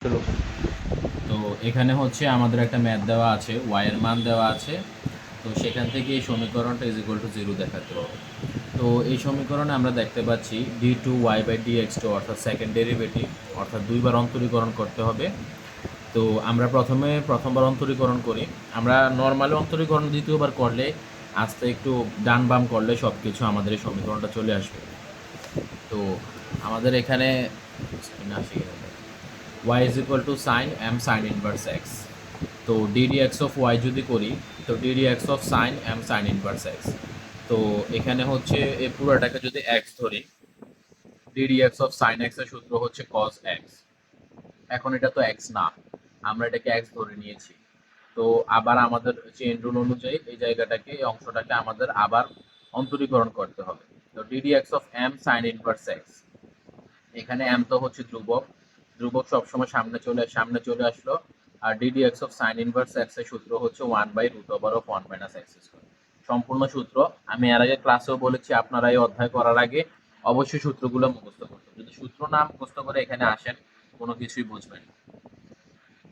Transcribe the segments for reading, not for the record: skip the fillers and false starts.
চলো। তো এখানে হচ্ছে আমাদের একটা ম্যাথ দেওয়া আছে, y এর মান দেওয়া আছে। তো সেখান থেকে এই সমীকরণটা ইজ ইকুয়াল টু জিরো দেখাতে হবে। তো এই সমীকরণে আমরা দেখতে পাচ্ছি d two y by d x two অর্থাৎ সেকেন্ড ডেরিভেটিভ, অর্থাৎ দুইবার অন্তরীকরণ করতে হবে। তো আমরা প্রথমবার অন্তরীকরণ করি। আমরা নর্মালি অন্তরীকরণ দ্বিতীয়বার করলে, আস্তে একটু ডান বাম করলে সব কিছু আমাদের এই সমীকরণটা চলে আসবে। তো আমাদের এখানে y is equal to sin m sin inverse x. তো ddx of y যদি করি, তো ddx of sin m sin inverse x। তো এখানে হচ্ছে এই পুরোটাকে যদি x ধরি, ddx of sin x এর সূত্র হচ্ছে cos x। এখন এটা তো x না, আমরা এটাকে x ধরে নিয়েছি। তো আবার আমাদের চেইন রুল অনুযায়ী এই জায়গাটাকে, এই অংশটাকে আমাদের আবার অন্তরীকরণ করতে হবে। তো ddx of m sin inverse x, এখানে m তো হচ্ছে ধ্রুবক, ধ্রুবক সবসময় সামনে চলে আসলো। আর ddx of sin inverse x এর সূত্র হচ্ছে 1 by root over of 1 minus x square. সম্পূর্ণ সূত্র আমি এর আগে ক্লাসেও বলেছি, আপনারা এই অধ্যায় করার আগে অবশ্যই সূত্রগুলো মুখস্থ করতে। যদি সূত্র না মুখস্থ করে এখানে আসেন, কোনো কিছুই বুঝবেন না।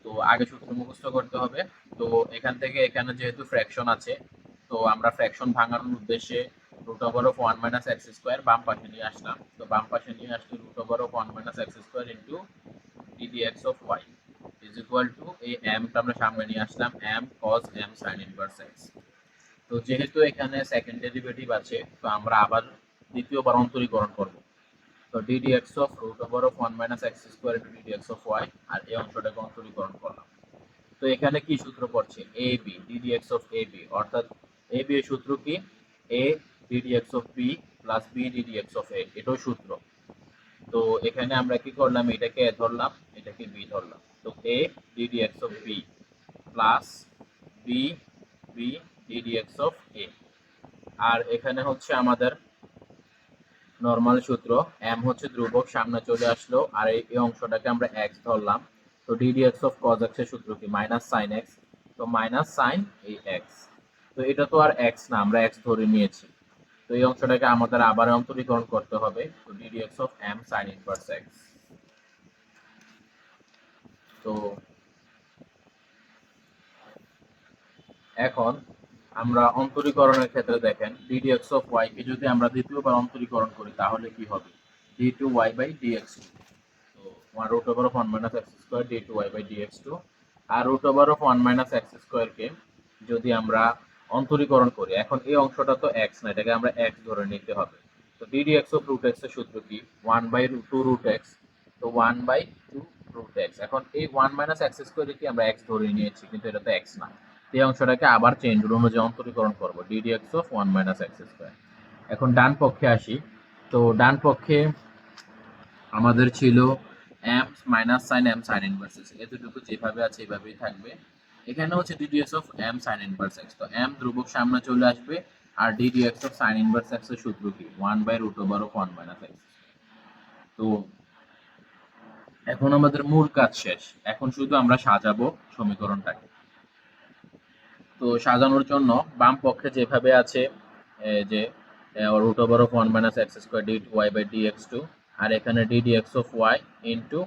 তো আগে সূত্র মুখস্থ করতে হবে। তো এখান থেকে এখানে যেহেতু ফ্র্যাকশন আছে, তো আমরা ফ্র্যাকশন ভাঙানোর উদ্দেশ্যে root over of 1 minus x square বাম পাশে নিয়ে আসলাম। তো বাম পাশে নিয়ে আসলে root over of 1 minus x square into ddx of y is equal to, এই টা আমরা সামনে নিয়ে আসলাম, m cos m sin inverse x। তো যেহেতু এখানে সেকেন্ড ডেরিভেটিভ আছে, তো আমরা আবার দ্বিতীয়বার অন্তরীকরণ করব। তো ddx of root over of 1 minus x square into ddx of y, আর এই অংশটাকে অন্তরীকরণ করলাম। তো এখানে কি সূত্র পড়ছে, a b ddx of a b, অর্থাৎ এ বি এর সূত্র কি, a ddx of b plus b ddx of a, এটাও সূত্র। তো এখানে আমরা কি করলাম, এটাকে a ধরলাম, এটাকে b ধরলাম। তো a ddx of b plus b b ddx of a। আর এখানে হচ্ছে আমাদের নরমাল সূত্র, m হচ্ছে ধ্রুবক, সামনে চলে আসলো, আর এই অংশটাকে আমরা x ধরলাম। তো ddx অফ cos x এর সূত্র কি, মাইনাস sin x। তো মাইনাস sin এই x। তো এটা তো আর x না, আমরা x ধরে নিয়েছি। তো এই অংশটাকে আমাদের আবার অন্তরীকরণ করতে হবে। তো ddx of m sin inverse x। তো এখন আমরা অন্তরীকরণের ক্ষেত্রে দেখেন, ddx অফ y কে যদি আমরা দ্বিতীয়বার অন্তরীকরণ করি তাহলে কি হবে, d2y বাই dx2। তো 1 root over of 1 minus x square d2y by dx2। R root over of 1 minus x square কে যদি আমরা অন্তরীকরণ করি, এখন এই অংশটা তো x না, এটাকে আমরা x ধরে নিতে হবে। তো ddx of root x এর সূত্র কি, 1 by 2 root x। তো 1 by 2 root x। এখন এই 1 minus x square কি আমরা x ধরে নিয়েছি, কিন্তু এটা তো x না। এই অংশটাকে আবার চেইন রুল অনুযায়ী অন্তরীকরণ করব, ddx of 1 minus x square। এখন ডান পক্ষে আসি। তো ডান পক্ষে আমাদের ছিল m minus sine m sine inverse x, এতটুকু যেভাবে আছে এভাবেই থাকবে। এখানে হচ্ছে ddx of m sine inverse x। তো m ধ্রুবক সামনে চলে আসবে, আর ddx of sine inverse x এর সূত্র কি, 1 by root over of 1 minus x। তো এখন আমাদের মূল কাজ শেষ, এখন শুধু আমরা সাজাবো সমীকরণটাকে। তো সাজানোর জন্য বাম পক্ষে যেভাবে আছে, যে root over of 1 minus x square dy by dx2, আর এখানে ddx of y into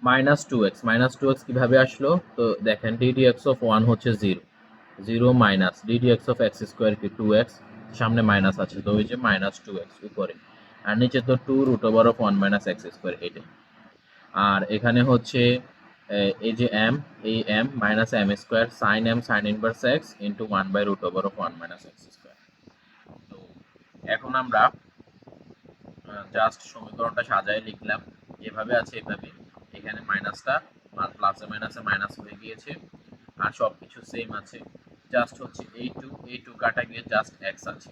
minus two x কিভাবে আসলো, তো দেখেন ddx অফ 1 হচ্ছে 0, 0 minus ddx of x square কি 2x, সামনে মাইনাস আছে, তো ওই যে মাইনাস 2x উপরে, আর নিচে তো 2 root over of 1 minus x square এটা। আর এখানে হচ্ছে এই যে m, এই m minus m square sine m sine inverse x into 1 by root over of 1 minus x square. তো এখন আমরা জাস্ট সমীকরণটা সাজায় লিখলাম, যেভাবে আছে এভাবে। এখানে মাইনাসটা প্লাসে মাইনাসে মাইনাস হয়ে গিয়েছে, আর সবকিছু সেম আছে। জাস্ট হচ্ছে এই টু কাটা গিয়ে জাস্ট এক্স আছে।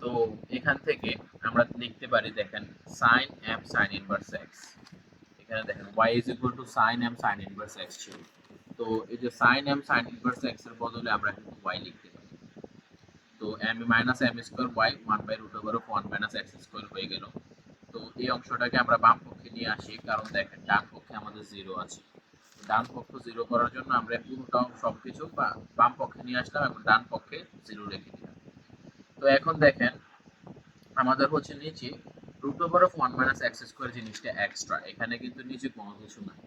তো এখান থেকে আমরা লিখতে পারি, দেখেন sine m sine inverse x. এখানে দেখেন y is equal to sine m sine inverse x ছিল। তো এই যে sine m sine inverse x এর বদলে আমরা কিন্তু y লিখতে পারি। তো m minus m square y 1 by root over of 1 minus x square হয়ে গেল। তো এই অংশটাকে আমরা বাম পক্ষে নিয়ে আসি, কারণ দেখেন ডান পক্ষে আমাদের 0 আছে। ডান পক্ষ 0 করার জন্য আমরা পুরোটা সবকিছু বাম পক্ষে নিয়ে আসলাম এবং ডান পক্ষে 0 রেখে দিলাম। তো এখন দেখেন আমাদের হচ্ছে নিচে root over of 1 minus x square জিনিসটা এক্সট্রা, এখানে কিন্তু নিচে কোনো কিছু নাই।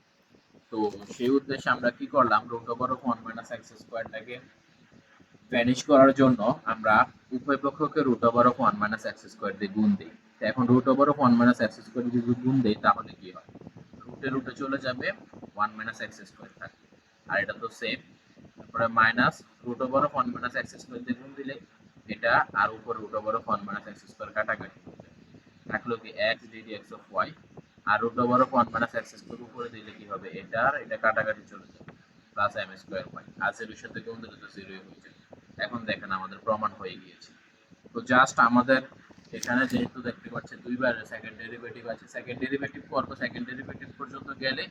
তো সেই উদ্দেশ্যে আমরা কি করলাম, root over of 1 minus x স্কোয়ারটাকে ভ্যানিশ করার জন্য আমরা উভয় পক্ষকে root over of 1 minus x square দিয়ে গুণ দিই। তো এখন root over of 1 minus x square যদি গুণ দেই তাহলে কি হয়, রুটে রুটে চলে যাবে, 1 মাইনাস এক্স স্কোয়ার থাকবে, আর এটা তো সেম। তারপরে minus root over of 1 minus x square দিয়ে গুণ দিলে এটা, আর উপর root over of 1 minus x square কাটাকাটি থাকলো কি x ddx অফ y, আর root over of 1 minus x square উপরে দিলে কি হবে, এটা আর এটা কাটাকাটি চলে যাবে, প্লাস m স্কোয়ার y, আর এর সাথে গুণ দিলে তো 0 হয়ে যাবে। এখন দেখেন আমাদের প্রমাণ হয়ে গিয়েছে। তো জাস্ট আমাদের এখানে যেহেতু দেখতে পাচ্ছি দুইবার সেকেন্ড ডেরিভেটিভ আছে, সেকেন্ড ডেরিভেটিভ করব, সেকেন্ড ডেরিভেটিভ পর্যন্ত গেলে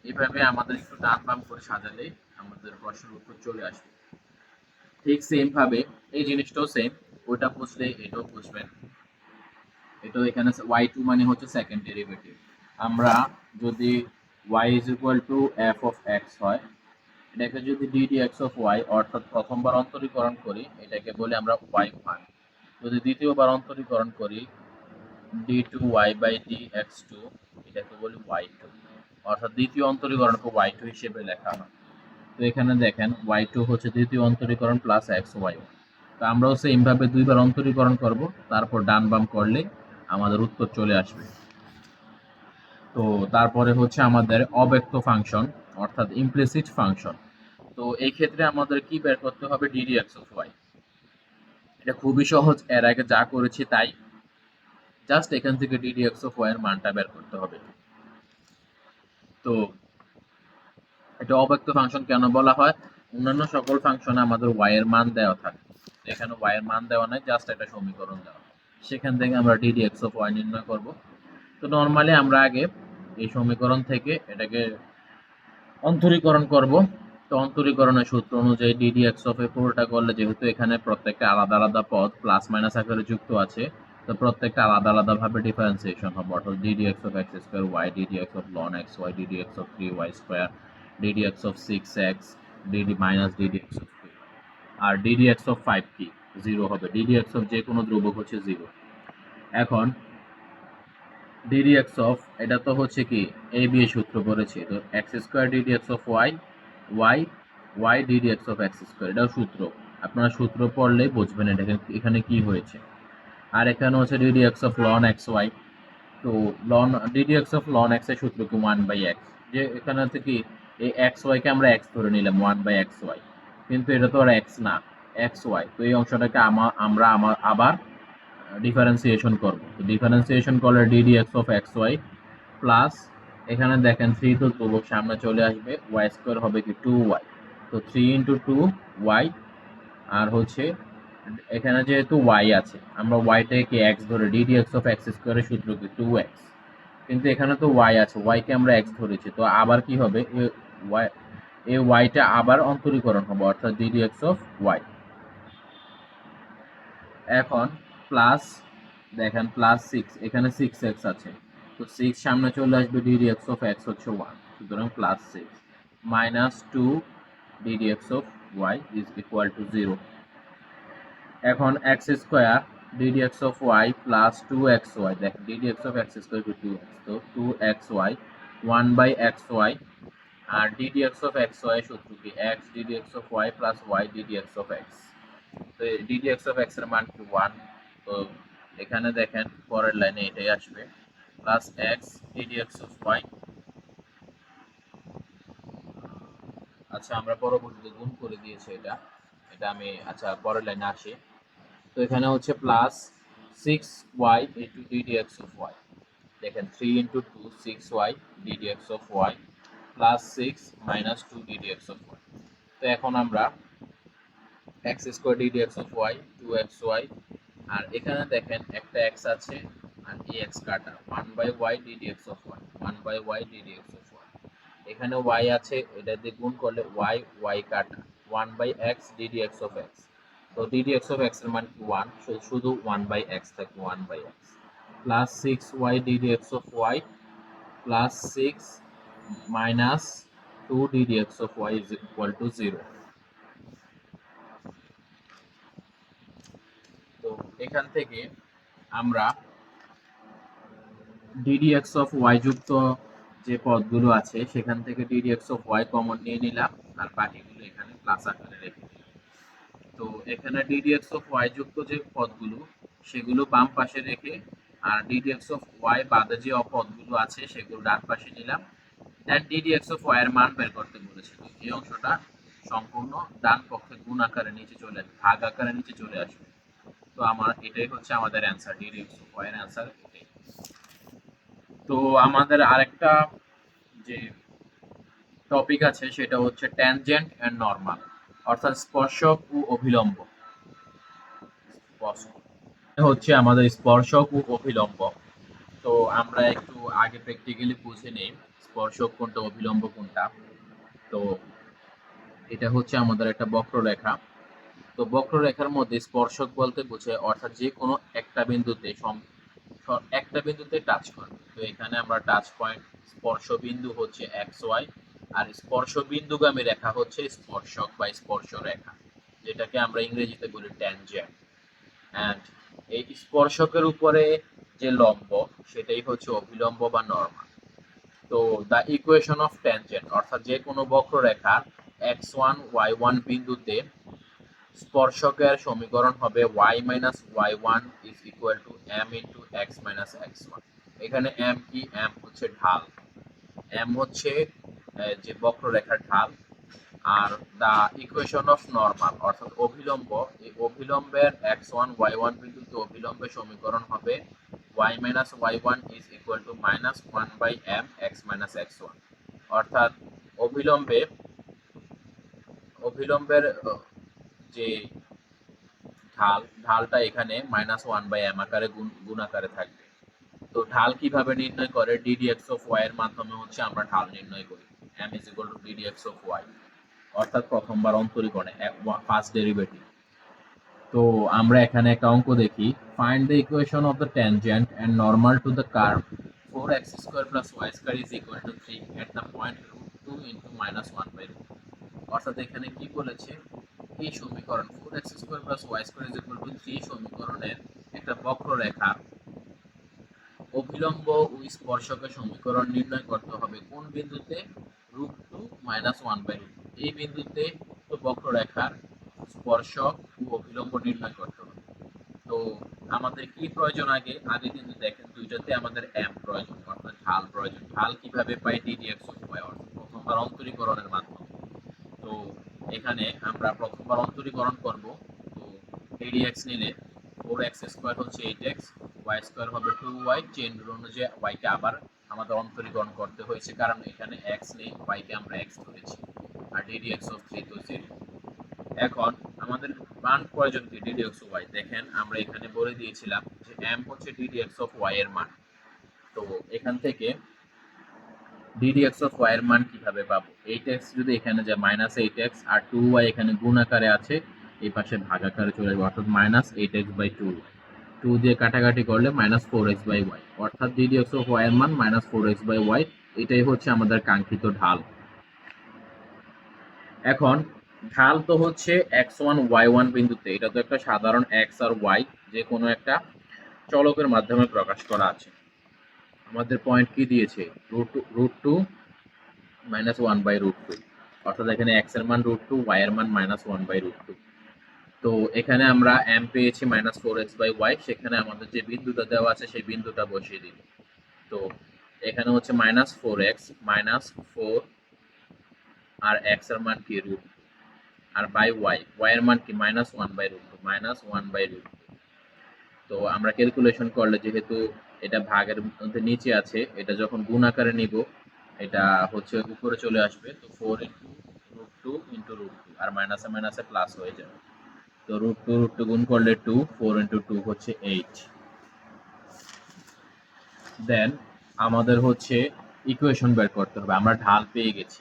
এইভাবে আমাদের একটু ডান বাম করে সাজালে আমাদের প্রশ্নের উত্তর চলে আসবে। ঠিক সেম ভাবে এই জিনিসটাও সেম, ওইটা বুঝলে এটাও বুঝবেন। এটা এখানে y2 মানে হচ্ছে সেকেন্ড ডেরিভেটিভ। আমরা যদি y is equal to f of x হয়, এটাকে যদি ddx of y অর্থাৎ প্রথমবার অন্তরীকরণ করি এটাকে বলি আমরা y1, যদি দ্বিতীয়বার অন্তরীকরণ করি d2y by dx2 এটাকে বলি y2, অর্থাৎ দ্বিতীয় অন্তরীকরণকে y2 হিসেবে লেখা হয়। তো এখানে দেখেন y2 হচ্ছে দ্বিতীয় অন্তরীকরণ প্লাস xy, তো আমরাও সেম ভাবে দুইবার অন্তরীকরণ করব, তারপর ডান বাম করলে আমাদের উত্তর চলে আসবে। তো তারপরে হচ্ছে আমাদের অব্যক্ত ফাংশন অর্থাৎ ইমপ্লিসিট ফাংশন। তো এই ক্ষেত্রে আমাদের কি বের করতে হবে, ddx of y। এটা খুবই সহজ, এর আগে যা করেছি তাই, জাস্ট এখান থেকে ddx of y এর মানটা বের করতে হবে। তো এটা অব্যক্ত ফাংশন কেন বলা হয়, অন্যান্য সকল ফাংশনে আমাদের y এর মান দেওয়া থাকে, এখানে y এর মান দেওয়া নাই, জাস্ট একটা সমীকরণ দেওয়া, সেখান থেকে আমরা ddx of y নির্ণয় করব। তো নরমালি আমরা আগে এই সমীকরণ থেকে এটাকে অন্তরীকরণ করব। তো অন্তরীকরণের সূত্র অনুযায়ী ddx of a পুরোটা করলে, যেহেতু এখানে প্রত্যেকটা আলাদা আলাদা পদ প্লাস মাইনাস আকারে যুক্ত আছে, তো প্রত্যেকটা আলাদা আলাদা ভাবে ডিফারেন্সিয়েশন হবে, অর্থাৎ ddx of x square y, ddx of ln x y, ddx of 3y square, ddx of 6x, minus ddx of 2, আর ddx of 5 কি 0 হবে, ddx of যে কোনো ধ্রুবক হচ্ছে 0। এখন ddx of এটা তো হচ্ছে কি a b এর সূত্র পড়েছি, তো x square ddx of y, y y ddx of x square, এটাও সূত্র, আপনারা সূত্র পড়লে বুঝবেন এটা এখানে কি হয়েছে। আর এখানে হচ্ছে ddx of ln xy, তো ln ddx of ln x এর সূত্র কি 1/x, যে এখানে হচ্ছে কি এই xy কে আমরা x ধরে নিলাম 1/xy, কিন্তু এটা তো আর x না, xy, তো এই অংশটাকে আমরা আবার ডিফারেন্সিয়েশন করব। তো ডিফারেন্সিয়েশন করলে ddx of xy প্লাস, এখানে দেখেন 3 তো ধ্রুবক সামনে চলে আসবে, y স্কয়ার হবে কি 2y, তো 3 × 2y, আর হচ্ছে এখানে যেহেতু y আছে আমরা y টাকে x ধরে ddx of x স্কয়ারের সূত্র কি 2x, কিন্তু এখানে তো y আছে, y কে আমরা x ধরেছি, তো আবার কি হবে, এই y টা আবার অন্তরীকরণ হবে, অর্থাৎ ddx of y। এখন প্লাস, দেখেন প্লাস 6, এখানে 6x আছে, তো 6 সামনে চলে আসবে, ddx of x হচ্ছে 1, সুতরাং plus 6 minus 2 ddx of y is equal to 0। এখন x square ddx of y plus 2xy, দেখেন ddx of x স্কয়ার কি 2x, তো 2xy 1/xy, R ddx of xy সূত্র কি x ddx of y plus y ddx of x, তো ddx of x এর মান কি 1, তো এখানে দেখেন পরের লাইনে এটাই আসবে, plus x ddx of y। আচ্ছা আমরা পরবর্তীতে গুণ করে দিয়েছি এটা, এটা আমি আচ্ছা পরের লাইনে আসি। তো এখানে হচ্ছে plus 6y into ddx of y, দেখেন 3 × 2 6y ddx of y plus 6 minus 2 ddx of y। তো এখন আমরা x square ddx of y 2xy, আর এখানে দেখেন একটা x আছে আর এই x কাটা 1/y ddx of y 1/y ddx of y, এখানে y আছে, এটা দিয়ে গুণ করলে y y কাটা 1/x ddx of x, তো ddx of x এর মান কি 1, শুধু 1/x থাকে 1/x, plus 6y ddx of y plus 6 minus 2 ddx of y is equal to 0। তো এখান থেকে আমরা ডিডিএক্স অফ ওয়াই যুক্ত যে পদগুলো আছে সেখান থেকে ডিডিএক্স অফ ওয়াই কমন নিয়ে নিলাম, আর বাকিগুলো এখানে প্লাস আকারে রেখে দিলাম। তো এখানে ডিডিএক্স অফ ওয়াই যুক্ত যে পদগুলো সেগুলো বাম পাশে রেখে, আর ডিডিএক্স অফ ওয়াই বাদে যে পদগুলো আছে সেগুলো ডান পাশে নিলাম। দেন ডিডিএক্স অফ ওয়াই এর মান বের করতে বলেছিল, এই অংশটা সম্পূর্ণ ডান পক্ষে গুণ আকারে নিচে চলে আসবে, ভাগ আকারে নিচে চলে আসবে। তো এটাই হচ্ছে আমাদের অ্যান্সার, ডিডিএক্স অফ ওয়াই এর অ্যান্সার এটাই। তো আমাদের আরেকটা যে টপিক আছে সেটা হচ্ছে ট্যানজেন্ট এন্ড নরমাল, অর্থাৎ স্পর্শক ও অভিলম্ব। হচ্ছে আমাদের স্পর্শক ও অভিলম্ব। তো আমরা একটু আগে প্র্যাকটিক্যালি বুঝে নেই স্পর্শক কোনটা অভিলম্ব কোনটা। তো এটা হচ্ছে আমাদের একটা বক্ররেখা। তো বক্ররেখার মধ্যে স্পর্শক বলতে বোঝায় অর্থাৎ যে কোনো একটা বিন্দুতে একটা বিন্দুতে টাচ করবে। তো এখানে আমরা টাচ পয়েন্ট, স্পর্শ বিন্দু হচ্ছে এক্স ওয়াই, আর স্পর্শ বিন্দুগামী রেখা হচ্ছে স্পর্শক বা স্পর্শ রেখা, যেটাকে আমরা ইংরেজিতে বলি ট্যানজেন্ট। অ্যান্ড এই স্পর্শকের উপরে যে লম্ব সেটাই হচ্ছে অভিলম্ব বা নরমাল। তো দ্য ইকুয়েশন অফ ট্যানজেন্ট, অর্থাৎ যে কোনো বক্ররেখা এক্স ওয়ান ওয়াই ওয়ান বিন্দুতে স্পর্শকের সমীকরণ হবে y minus y one is equal to m into x minus x one. এখানে এম কি? এম হচ্ছে ঢাল, এম হচ্ছে যে বক্ররেখার ঢাল। আর দা ইকুয়েশন অফ নরমাল অর্থাৎ অভিলম্ব, এই অভিলম্বের এক্স ওয়ান ওয়াই ওয়ান বিন্দুতে অভিলম্বের সমীকরণ হবে y minus y one is equal to minus one by m x minus x one. অর্থাৎ অভিলম্বে অভিলম্বের যে ঢালটা এখানে মাইনাস ওয়ান বাই এম আকারে গুণ আকারে থাকবে। তো ঢাল কিভাবে নির্ণয় করে? ডিডিএক্স অফ ওয়াই এর মাধ্যমে হচ্ছে আমরা ঢাল নির্ণয় করি। M is equal to d d x of y, অর্থাৎ প্রথমবার অন্তরীকরণে ফার্স্ট ডেরিভেটিভ। তো আমরা এখানে একটা অঙ্ক দেখি, find the equation of the tangent and normal to the curve 4x square plus y square is equal to 3 at the point √2 into -1 by √2। অর্থাৎ এখানে কি বলেছে, এই সমীকরণ 4x square plus y square is equal to 3 সমীকরণের একটা বক্ররেখা অভিলম্ব ও স্পর্শকের সমীকরণ নির্ণয় করতে হবে কোন বিন্দুতে? √2 -1 বাই √2। এই বিন্দুতে তো বক্ররেখার স্পর্শক ও অভিলম্ব নির্ণয় করতে হবে। তো আমাদের কি প্রয়োজন? আগে আগে কিন্তু দেখেন দুইটাতে আমাদের এম প্রয়োজন, অর্থাৎ ঢাল প্রয়োজন। ঢাল কিভাবে পাই? ডিডিএক্স অফ ওয়াই, অর্থাৎ প্রথমবার অন্তরীকরণের মাধ্যমে। তো এখানে আমরা প্রথমবার অন্তরীকরণ করব। তো ডিডিএক্স নিলে 4x স্কয়ার হচ্ছে 8x, y স্কয়ার হবে 2y। চেইন রুল অনুযায়ী y কে আবার আমাদের অন্তরীকরণ করতে হয়েছে, কারণ এখানে x নেই, y কে আমরা x ধরেছি। আর ডিডিএক্স অফ 3 তো 0। এখন আমাদের মান প্রয়োজন কি? Ddx of y। দেখেন আমরা এখানে বলে দিয়েছিলাম যে m হচ্ছে ডিডিএক্স অফ y এর মান। তো এখান থেকে ডিডিএক্স অফ ওয়াই এর মান কিভাবে পাবো? 8x যদি এখানে যায় -8x, আর 2y এখানে গুণ আকারে আছে, এই পাশে ভাগ আকারে চলে যাবে, অর্থাৎ -8x বাই 2। 2 দিয়ে কাটাকাটি করলে -4x বাই y, অর্থাৎ ডিডিএক্স অফ ওয়াই এর মান -4x বাই y। এটাই হচ্ছে আমাদের কাঙ্ক্ষিত ঢাল। এখন ঢাল তো হচ্ছে x1 y1 বিন্দুতে, এটা তো একটা সাধারণ x আর y যে কোনো একটা চলকের মাধ্যমে প্রকাশ করা আছে। আমাদের পয়েন্ট কি দিয়েছে? √2 -1 বাই √2, অর্থাৎ এখানে x এর মান √2, y এর মান -1 বাই √2। তো এখানে আমরা m পেয়েছি -4x বাই y, সেখানে আমাদের যে বিন্দুটা দেওয়া আছে সেই বিন্দুটা বসিয়ে দিব। তো এখানে হচ্ছে -4x -4, আর x এর মান কি? √2, আর বাই y এর মান কি? -1 বাই √2, -1 বাই √2। তো আমরা ক্যালকুলেশন করলে যেহেতু এটা ভাগের মধ্যে নিচে আছে, এটা যখন গুণ আকারে নিব এটা হচ্ছে উপরে চলে আসবে। তো 4 ইন্টু √2 ইন্টু √2, আর মাইনাসে মাইনাসে প্লাস হয়ে যাবে। তো √2 গুণ করলে 2, 4 ইন্টু 2 হচ্ছে 8। দেন আমাদের হচ্ছে ইকুয়েশন বের করতে হবে, আমরা ঢাল পেয়ে গেছি।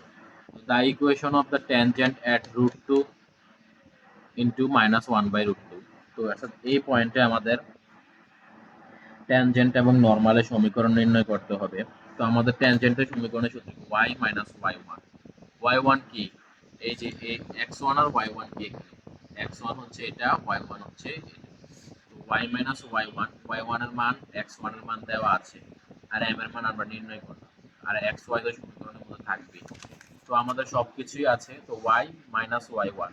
The equation of the tangent at √2 into -1 by √2। তো অর্থাৎ এই পয়েন্টে আমাদের ট্যানজেন্ট এবং নরমালের সমীকরণ নির্ণয় করতে হবে। তো আমাদের ট্যানজেন্টের সমীকরণের সূত্র y মাইনাস y1। y1 কি? এই যে x1 আর y1 কি? x1 হচ্ছে এটা, y1 হচ্ছে এটা। তো y মাইনাস y1, y1 এর মান x1 এর মান দেওয়া আছে। আর m এর মান আমরা নির্ণয় করলাম, আর x y তো সমীকরণের মধ্যে থাকবে। তো আমাদের সবকিছুই আছে, তো y মাইনাস y1,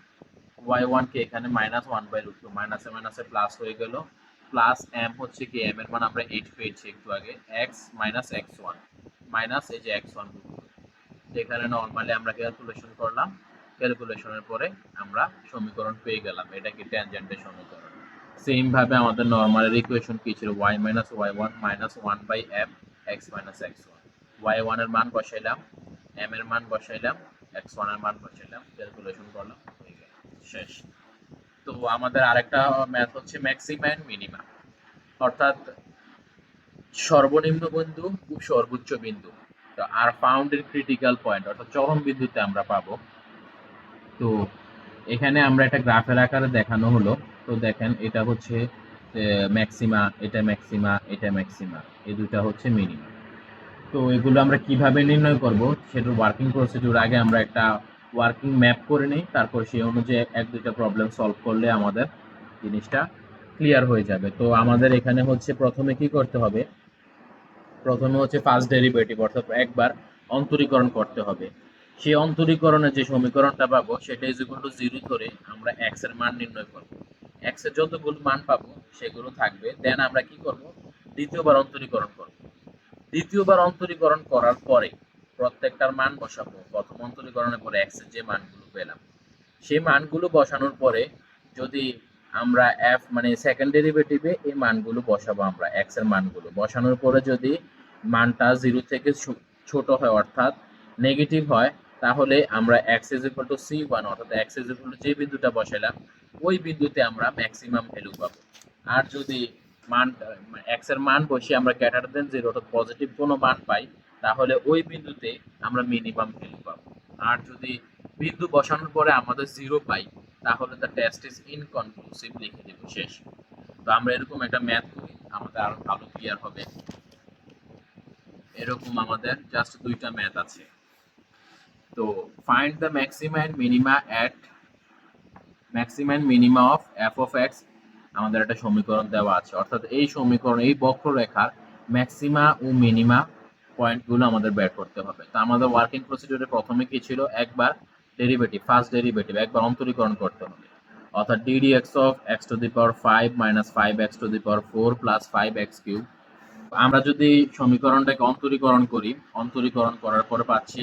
y1 কে এখানে মাইনাস 1/√2, মাইনাসে মাইনাসে প্লাস হয়ে গেল, প্লাস m হচ্ছে কি m এর মান আমরা 8 পেয়েছি একটু আগে, x মাইনাস x1 মাইনাস এই যে x1, এখানে নরমালি আমরা ক্যালকুলেশন করলাম, ক্যালকুলেশনের পরে আমরা সমীকরণ পেয়ে গেলাম, এটা কি ট্যানজেন্টের সমীকরণ। সেম ভাবে আমাদের নরমালের ইকুয়েশন কি ছিল, y minus y1 minus 1/m x minus x1, y1 এর মান বসাইলাম, m এর মান বসাইলাম, x1 এর মান বসাইলাম, ক্যালকুলেশন করলাম, হয়ে গেল, শেষ। তো আমাদের আরেকটা ম্যাথ হচ্ছে ম্যাক্সিমা এন্ড মিনিমা, অর্থাৎ সর্বনিম্ন বিন্দু ও সর্বোচ্চ বিন্দু, তো আর ফাউন্ডের ক্রিটিক্যাল পয়েন্ট অর্থাৎ চরম বিন্দুতে আমরা পাবো। তো এখানে আমরা একটা গ্রাফের আকারে দেখানো হলো। তো দেখেন এটা হচ্ছে ম্যাক্সিমা, এটা ম্যাক্সিমা, এটা ম্যাক্সিমা, এই দুটা হচ্ছে মিনিমা। তো এগুলো আমরা কিভাবে নির্ণয় করব সেটার ওয়ার্কিং প্রসিডিউর আগে আমরা একটা ওয়ার্কিং ম্যাপ করে নিই, তারপর সেই অনুযায়ী এক দুইটা প্রবলেম সলভ করলে আমাদের জিনিসটা ক্লিয়ার হয়ে যাবে। তো আমাদের এখানে হচ্ছে প্রথমে কি করতে হবে, প্রথমে হচ্ছে ফার্স্ট ডেরিভেটিভ অর্থাৎ একবার অন্তরীকরণ করতে হবে। সেই অন্তরীকরণে যে সমীকরণটা পাবো সেটা ইজ ইকুয়াল টু 0 ধরে আমরা x এর মান নির্ণয় করব। x এর যতগুলো মান পাবো সেগুলো থাকবে, দেন আমরা কি করব, দ্বিতীয়বার অন্তরীকরণ করব। দ্বিতীয়বার অন্তরীকরণ করার পরে প্রত্যেকটার মান বসাবো, প্রথম অন্তরীকরণের পরে x এর যে মানগুলো পেলাম সেই মানগুলো বসানোর পরে যদি আমরা f মানে সেকেন্ড ডেরিভেটিভে এই মানগুলো বসাবো, আমরা x এর মানগুলো বসানোর পরে যদি মানটা 0 থেকে ছোট হয় অর্থাৎ নেগেটিভ হয়, তাহলে আমরা x is equal two c1 অর্থাৎ x ইজ ইকুয়াল টু যে বিন্দুটা বসাইলাম ওই বিন্দুতে আমরা ম্যাক্সিমাম ভ্যালু পাবো। আর যদি মান x এর মান বসিয়ে আমরা গ্রেটার দেন 0 অর্থাৎ পজিটিভ কোনো মান পাই, তাহলে ওই বিন্দুতে আমরা মিনিমাম ভ্যালু পাবো। আর যদি বিন্দু বসানোর পরে আমাদের 0 পাই, তাহলে দ্য টেস্ট ইজ ইনকনক্লুসিভ লিখে দেব, শেষ। তো আমরা এরকম একটা ম্যাথ করি, আমাদের আরো ভালো ক্লিয়ার হবে। এরকম আমাদের জাস্ট দুইটা ম্যাথ আছে। তো find the maxima and minima at maxima and minima of f of x, আমাদের একটা সমীকরণ দেওয়া আছে, অর্থাৎ এই সমীকরণ এই বক্ররেখার ম্যাক্সিমা ও মিনিমা পয়েন্টগুলো আমাদের বের করতে হবে। তো আমাদের ওয়ার্কিং প্রসিডিউরে প্রথমে কি ছিল, একবার ডেরিভেটিভ ফার্স্ট ডেরিভেটিভ একবার অন্তরীকরণ করতে হবে, অর্থাৎ ddx of x to the power 5 minus 5x to the power 4 plus 5x cube. আমরা যদি সমীকরণটাকে অন্তরীকরণ করি, অন্তরীকরণ করার পরে পাচ্ছি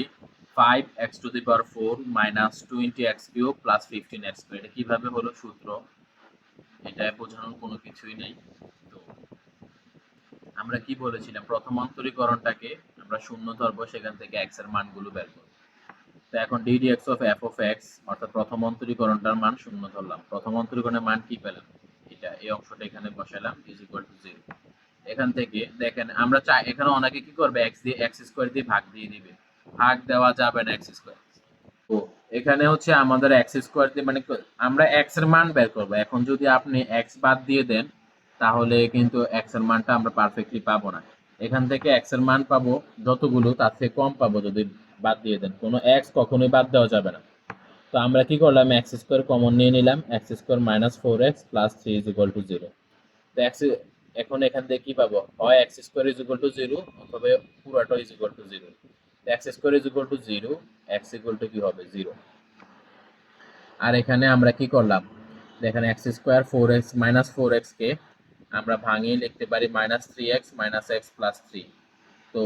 5x to the power 4 minus 20x cube plus 15x cube. এটা কিভাবে হলো সূত্র, এটা বোঝানোর কোনো কিছুই নেই। তো আমরা কি বলেছিলাম, প্রথম অন্তরীকরণটাকে আমরা শূন্য ধরবো, সেখান থেকে x এর মানগুলো বের করব। তো এখন ddx of f of x অর্থাৎ প্রথম অন্তরীকরণটার মান শূন্য ধরলাম, প্রথম অন্তরীকরণের মান কি পেলাম, এটা এই অংশটা এখানে বসালাম ইজ ইকুয়াল টু 0। এখান থেকে দেখেন আমরা চাই, এখানে অনেকে কি করবে x দিয়ে x স্কয়ার দিয়ে ভাগ দিয়ে দিবে, ভাগ দেওয়া যাবে না x স্কয়ার। তো এখানে হচ্ছে আমাদের x স্কয়ার দিয়ে মানে আমরা x এর মান বের করব। এখন যদি আপনি x বাদ দিয়ে দেন তাহলে কিন্তু x এর মানটা আমরা পারফেক্টলি পাবো না। এখান থেকে x এর মান পাবো যতগুলো তার থেকে কম পাবো যদি বাদ দিয়ে দেন, কোনো x কখনোই বাদ দেওয়া যাবে না। তো আমরা কি করলাম, x স্কয়ার কমন নিয়ে নিলাম, x square minus 4x plus 3 is equal two 0। তো x এখন এখান থেকে কি পাবো, হয় x square is equal two 0 অথবা পুরোটা ইজ ইকুয়াল টু 0। তো x square is equal two 0, x equal to কি হবে 0। আর এখানে আমরা কি করলাম, দেখেন x square 4x minus 4x কে আমরা ভাঙিয়ে লিখতে পারি minus 3x minus x plus 3। তো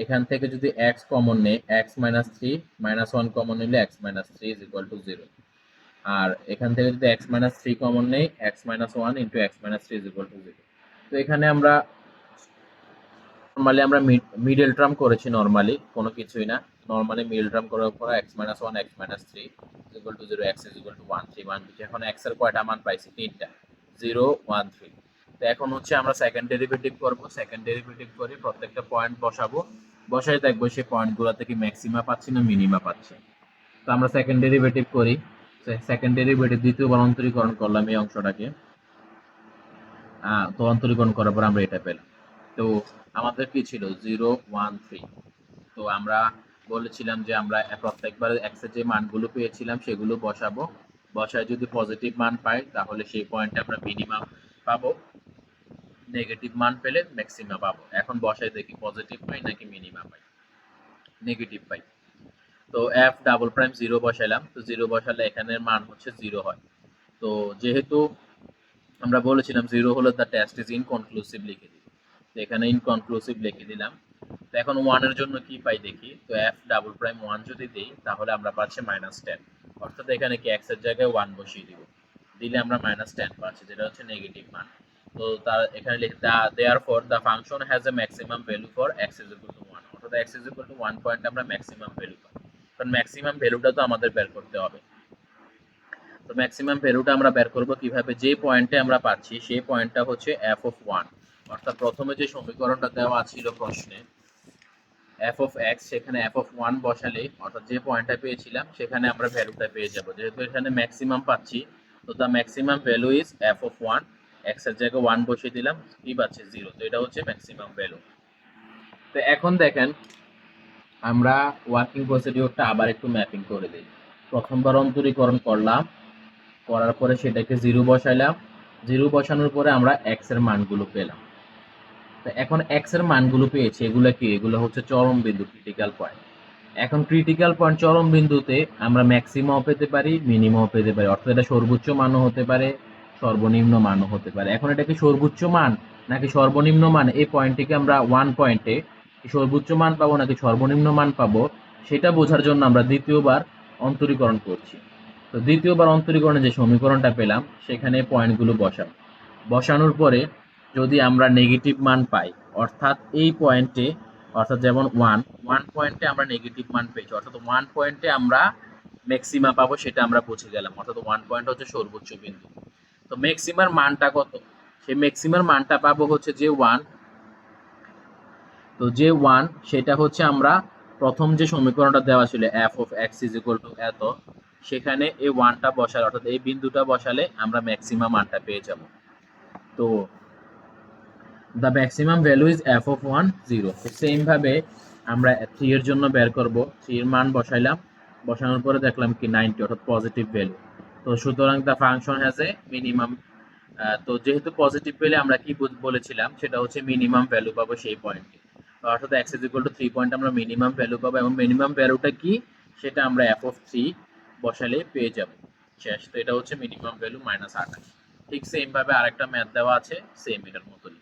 এখান থেকে যদি x কমন নেই, x মাইনাস 3 মাইনাস 1 কমন নিলে x minus 3 is equal two 0। আর এখান থেকে যদি x মাইনাস 3 কমন নেই, x minus 1 into x minus 3 is equal two 0। তো এখানে আমরা নরমালি আমরা মিডল টার্ম করেছি, নরমালি কোনো কিছুই না, নরমালি মিডল টার্ম করার পর x minus 1 x minus 3 is equal two 0, x is equal two 1 3 1 2। এখন x এর কয়টা মান পাইছি, তিনটা, 0 1 3। তো এখন হচ্ছে আমরা সেকেন্ড ডেরিভেটিভ করব, সেকেন্ড ডেরিভেটিভ করে প্রত্যেকটা পয়েন্ট বসাবো, বসাই দেখবো সেই পয়েন্টগুলো থেকে ম্যাক্সিমা পাচ্ছি না মিনিমা পাচ্ছি। তো আমরা সেকেন্ড ডেরিভেটিভ করি, সেকেন্ড ডেরিভেটিভ দ্বিতীয়বার অন্তরীকরণ করলাম এই অংশটাকে, তো অন্তরীকরণ করার পর আমরা এটা পেলাম। তো আমাদের কি ছিল 0 1 3। তো আমরা বলেছিলাম যে আমরা প্রত্যেকবার x এর যে মানগুলো পেয়েছিলাম সেগুলো বসাবো, বসায় যদি পজিটিভ মান পাই তাহলে সেই পয়েন্টে আমরা মিনিমাম পাবো, নেগেটিভ মান পেলে ম্যাক্সিমা পাবো। এখন বসাই দেখি পজিটিভ পাই নাকি মিনিমা পাই। নেগেটিভ পাই। তো এফ ডাবল প্রাইম 0 বসাইলাম। তো 0 বসালে এখানের মান হচ্ছে 0 হয়। তো যেহেতু আমরা বলেছিলাম 0 হলে দ্য টেস্ট ইজ ইনকনক্লুসিভ লিখে দিই। তো এখানে ইনকনক্লুসিভ লিখে দিলাম। তো এখন 1 এর জন্য কি পাই দেখি। তো এফ ডাবল প্রাইম 1 যদি দেই তাহলে আমরা পাচ্ছি -10। অর্থাৎ এখানে কি x এর জায়গায় 1 বসিয়ে দিব। দিলে আমরা -10 পাচ্ছি, যেটা হচ্ছে নেগেটিভ মান। তো তার এখানে therefore the function has a maximum value for x is equal two 1। অর্থাৎ x ইজ ইকুয়াল টু 1 পয়েন্টে আমরা ম্যাক্সিমাম ভ্যালু পাই। কারণ ম্যাক্সিমাম ভ্যালুটা তো আমাদের বের করতে হবে। তো ম্যাক্সিমাম ভ্যালুটা আমরা বের করব কিভাবে? যে পয়েন্টে আমরা পাচ্ছি সেই পয়েন্টটা হচ্ছে f অফ 1। অর্থাৎ প্রথমে যে সমীকরণটা দেওয়া ছিল প্রশ্নে f অফ x, সেখানে f অফ 1 বসালে অর্থাৎ যে পয়েন্টটা পেয়েছিলাম সেখানে আমরা ভ্যালুটা পেয়ে যাব। যেহেতু এখানে ম্যাক্সিমাম পাচ্ছি, তো the maximum value is f of 1। x এর জায়গায় 1 বসিয়ে দিলাম, কি পাচ্ছি 0। তো এটা হচ্ছে ম্যাক্সিমাম ভ্যালু। তো এখন দেখেন আমরা ওয়ার্কিং প্রসিডিউরটা আবার একটু ম্যাপিং করে দিই। প্রথমবার অন্তরীকরণ করলাম, করার পরে সেটাকে 0 বসাইলাম। 0 বসানোর পরে আমরা x এর মানগুলো পেলাম। তো এখন x এর মানগুলো পেয়েছি, এগুলো কি? এগুলো হচ্ছে চরম বিন্দু, ক্রিটিক্যাল পয়েন্ট। এখন ক্রিটিক্যাল পয়েন্ট চরম বিন্দুতে আমরা ম্যাক্সিমাও পেতে পারি, মিনিমাও পেতে পারি। অর্থাৎ এটা সর্বোচ্চ মানও হতে পারে, সর্বনিম্ন মানও হতে পারে। এখন এটা কি সর্বোচ্চ মান নাকি সর্বনিম্ন মান? এই পয়েন্টটিকে আমরা 1 পয়েন্টে সর্বোচ্চ মান পাবো নাকি সর্বনিম্ন মান পাবো, সেটা বোঝার জন্য আমরা দ্বিতীয়বার অন্তরীকরণ করছি। তো দ্বিতীয়বার অন্তরীকরণে যে সমীকরণটা পেলাম সেখানে পয়েন্টগুলো বসানোর পরে যদি আমরা নেগেটিভ মান পাই, অর্থাৎ এই পয়েন্টে, অর্থাৎ যেমন 1 পয়েন্টে আমরা নেগেটিভ মান পেয়েছি, অর্থাৎ 1 পয়েন্টে আমরা ম্যাক্সিমা পাবো, সেটা আমরা বুঝে গেলাম। অর্থাৎ 1 পয়েন্ট হচ্ছে সর্বোচ্চ বিন্দু। তো ম্যাক্সিমার মানটা কত? সেই ম্যাক্সিমার মানটা পাবো হচ্ছে যে 1। তো যে 1 সেটা হচ্ছে আমরা প্রথম যে সমীকরণটা দেওয়া ছিল f of x is equal two এত, সেখানে এই 1টা বসালে অর্থাৎ এই বিন্দুটা বসালে আমরা ম্যাক্সিমাম মানটা পেয়ে যাব। তো the maximum value is f of 1 0। তো সেম ভাবে আমরা 3 এর জন্য বের করব। 3 এর মান বসাইলাম, বসানোর পরে দেখলাম কি 90, অর্থাৎ পজিটিভ ভ্যালু। তো সুতরাং the function has a minimum. তো যেহেতু পজিটিভ পেলে আমরা কি বলেছিলাম, সেটা হচ্ছে মিনিমাম ভ্যালু পাবো সেই পয়েন্টে। অর্থাৎ x is equal to 3 point আমরা মিনিমাম ভ্যালু পাবো, এবং মিনিমাম ভ্যালুটা কি সেটা আমরা f অফ 3 বসালে পেয়ে যাব। শেষ। তো এটা হচ্ছে মিনিমাম ভ্যালু -28। ঠিক সেম ভাবে আরেকটা ম্যাথ দেওয়া আছে, সেম এটার মতোই।